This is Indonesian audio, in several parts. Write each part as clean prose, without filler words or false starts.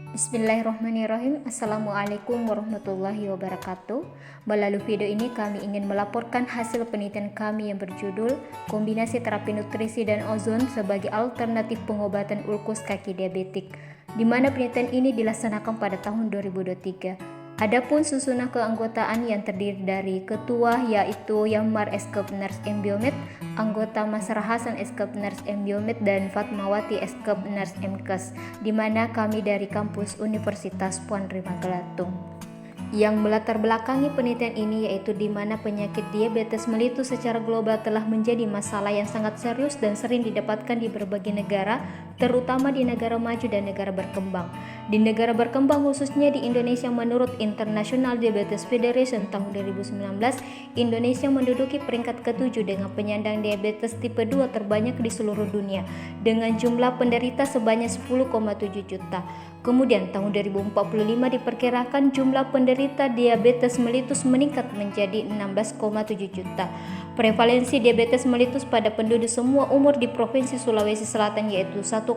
Bismillahirrahmanirrahim. Assalamualaikum warahmatullahi wabarakatuh. Melalui video ini kami ingin melaporkan hasil penelitian kami yang berjudul Kombinasi Terapi Nutrisi dan Ozon sebagai Alternatif Pengobatan Ulkus Kaki Diabetik, di mana penelitian ini dilaksanakan pada tahun 2023. Adapun susunan keanggotaan yang terdiri dari ketua yaitu Yammar Eskep Nars Embiomed, anggota Masrah Hasan Eskep Nars Embiomed dan Fatmawati Eskep Nars Mkes, di mana kami dari kampus Universitas Puan Rima Gelatung. Yang melatar belakangi penelitian ini yaitu di mana penyakit diabetes melitus secara global telah menjadi masalah yang sangat serius dan sering didapatkan di berbagai negara, terutama di negara maju dan negara berkembang. Di negara berkembang khususnya di Indonesia, menurut International Diabetes Federation tahun 2019, Indonesia menduduki peringkat ke-7 dengan penyandang diabetes tipe 2 terbanyak di seluruh dunia dengan jumlah penderita sebanyak 10,7 juta. Kemudian tahun 2045 diperkirakan jumlah penderita diabetes melitus meningkat menjadi 16,7 juta. Prevalensi diabetes melitus pada penduduk semua umur di Provinsi Sulawesi Selatan yaitu 1,3%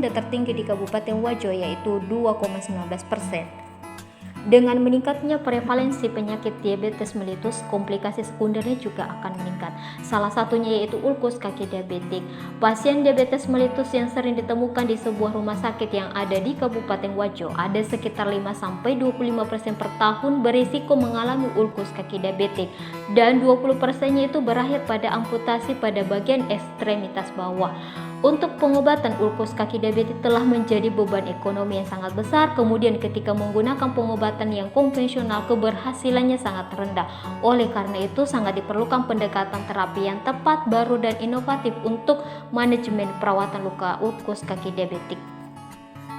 dan tertinggi di Kabupaten Wajo yaitu 2,19%. Dengan meningkatnya prevalensi penyakit diabetes melitus, komplikasi sekundernya juga akan meningkat. Salah satunya yaitu ulkus kaki diabetik. Pasien diabetes melitus yang sering ditemukan di sebuah rumah sakit yang ada di Kabupaten Wajo ada sekitar 5-25% per tahun berisiko mengalami ulkus kaki diabetik, dan 20%-nya itu berakhir pada amputasi pada bagian ekstremitas bawah. Untuk pengobatan ulkus kaki diabetik telah menjadi beban ekonomi yang sangat besar. Kemudian ketika menggunakan pengobatan yang konvensional, keberhasilannya sangat rendah. Oleh karena itu sangat diperlukan pendekatan terapi yang tepat, baru dan inovatif untuk manajemen perawatan luka ulkus kaki diabetik.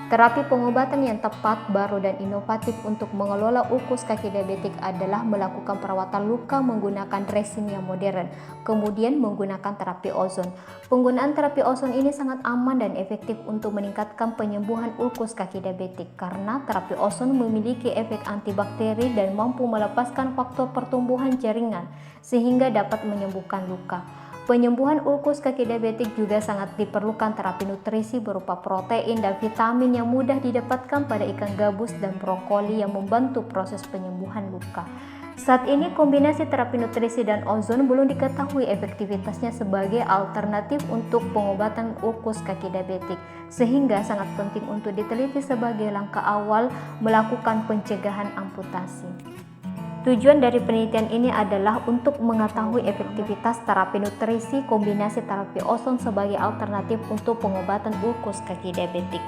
Terapi pengobatan yang tepat, baru dan inovatif untuk mengelola ulkus kaki diabetik adalah melakukan perawatan luka menggunakan resin yang modern, kemudian menggunakan terapi ozon. Penggunaan terapi ozon ini sangat aman dan efektif untuk meningkatkan penyembuhan ulkus kaki diabetik karena terapi ozon memiliki efek antibakteri dan mampu melepaskan faktor pertumbuhan jaringan sehingga dapat menyembuhkan luka. Penyembuhan ulkus kaki diabetik juga sangat diperlukan terapi nutrisi berupa protein dan vitamin yang mudah didapatkan pada ikan gabus dan brokoli yang membantu proses penyembuhan luka. Saat ini kombinasi terapi nutrisi dan ozon belum diketahui efektivitasnya sebagai alternatif untuk pengobatan ulkus kaki diabetik, sehingga sangat penting untuk diteliti sebagai langkah awal melakukan pencegahan amputasi. Tujuan dari penelitian ini adalah untuk mengetahui efektivitas terapi nutrisi kombinasi terapi ozon sebagai alternatif untuk pengobatan ulkus kaki diabetik.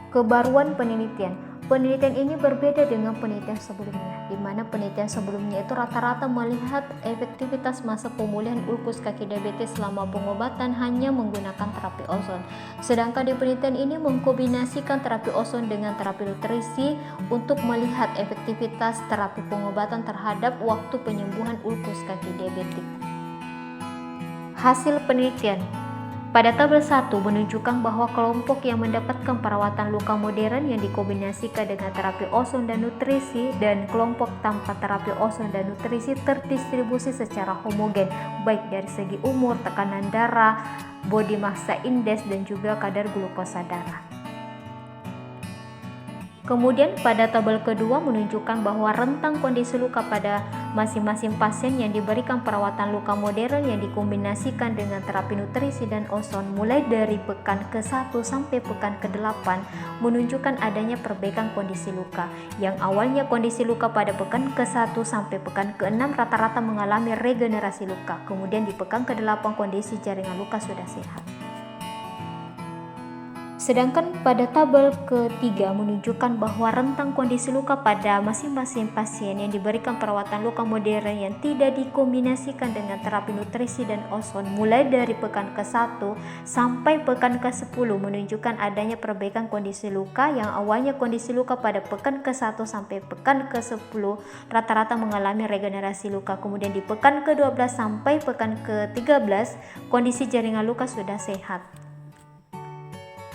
Kebaruan penelitian. Penelitian ini berbeda dengan penelitian sebelumnya, di mana penelitian sebelumnya itu rata-rata melihat efektivitas masa pemulihan ulkus kaki diabetes selama pengobatan hanya menggunakan terapi ozon. Sedangkan di penelitian ini mengkombinasikan terapi ozon dengan terapi nutrisi untuk melihat efektivitas terapi pengobatan terhadap waktu penyembuhan ulkus kaki diabetik. Hasil penelitian. Pada tabel 1 menunjukkan bahwa kelompok yang mendapatkan perawatan luka modern yang dikombinasikan dengan terapi ozon dan nutrisi dan kelompok tanpa terapi ozon dan nutrisi terdistribusi secara homogen baik dari segi umur, tekanan darah, body mass index dan juga kadar glukosa darah. Kemudian pada tabel kedua menunjukkan bahwa rentang kondisi luka pada masing-masing pasien yang diberikan perawatan luka modern yang dikombinasikan dengan terapi nutrisi dan ozon mulai dari pekan ke-1 sampai pekan ke-8 menunjukkan adanya perbaikan kondisi luka. Yang awalnya kondisi luka pada pekan ke-1 sampai pekan ke-6 rata-rata mengalami regenerasi luka. Kemudian di pekan ke-8 kondisi jaringan luka sudah sehat. Sedangkan pada tabel ketiga menunjukkan bahwa rentang kondisi luka pada masing-masing pasien yang diberikan perawatan luka modern yang tidak dikombinasikan dengan terapi nutrisi dan ozon mulai dari pekan ke-1 sampai pekan ke-10 menunjukkan adanya perbaikan kondisi luka. Yang awalnya kondisi luka pada pekan ke-1 sampai pekan ke-10 rata-rata mengalami regenerasi luka. Kemudian di pekan ke-12 sampai pekan ke-13 kondisi jaringan luka sudah sehat.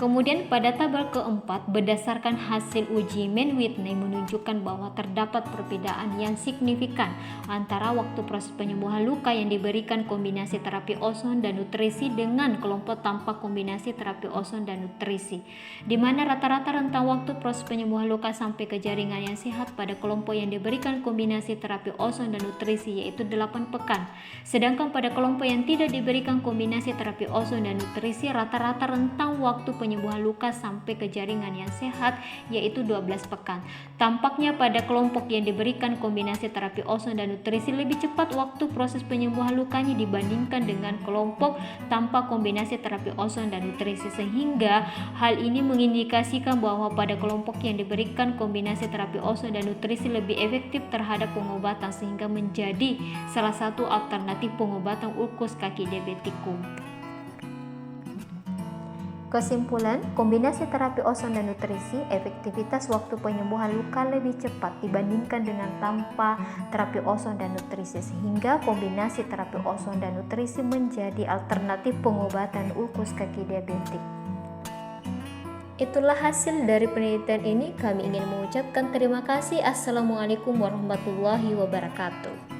Kemudian pada tabel keempat, berdasarkan hasil uji Mann-Whitney menunjukkan bahwa terdapat perbedaan yang signifikan antara waktu proses penyembuhan luka yang diberikan kombinasi terapi ozon dan nutrisi dengan kelompok tanpa kombinasi terapi ozon dan nutrisi, di mana rata-rata rentang waktu proses penyembuhan luka sampai ke jaringan yang sehat pada kelompok yang diberikan kombinasi terapi ozon dan nutrisi yaitu 8 pekan. Sedangkan pada kelompok yang tidak diberikan kombinasi terapi ozon dan nutrisi, rata-rata rentang waktu penyembuhan luka sampai ke jaringan yang sehat yaitu 12 pekan. Tampaknya pada kelompok yang diberikan kombinasi terapi ozon dan nutrisi lebih cepat waktu proses penyembuhan lukanya dibandingkan dengan kelompok tanpa kombinasi terapi ozon dan nutrisi, sehingga hal ini mengindikasikan bahwa pada kelompok yang diberikan kombinasi terapi ozon dan nutrisi lebih efektif terhadap pengobatan sehingga menjadi salah satu alternatif pengobatan ulkus kaki diabetikum. Kesimpulan, kombinasi terapi ozon dan nutrisi, efektivitas waktu penyembuhan luka lebih cepat dibandingkan dengan tanpa terapi ozon dan nutrisi, sehingga kombinasi terapi ozon dan nutrisi menjadi alternatif pengobatan ulkus kaki diabetik. Itulah hasil dari penelitian ini. Kami ingin mengucapkan terima kasih. Assalamualaikum warahmatullahi wabarakatuh.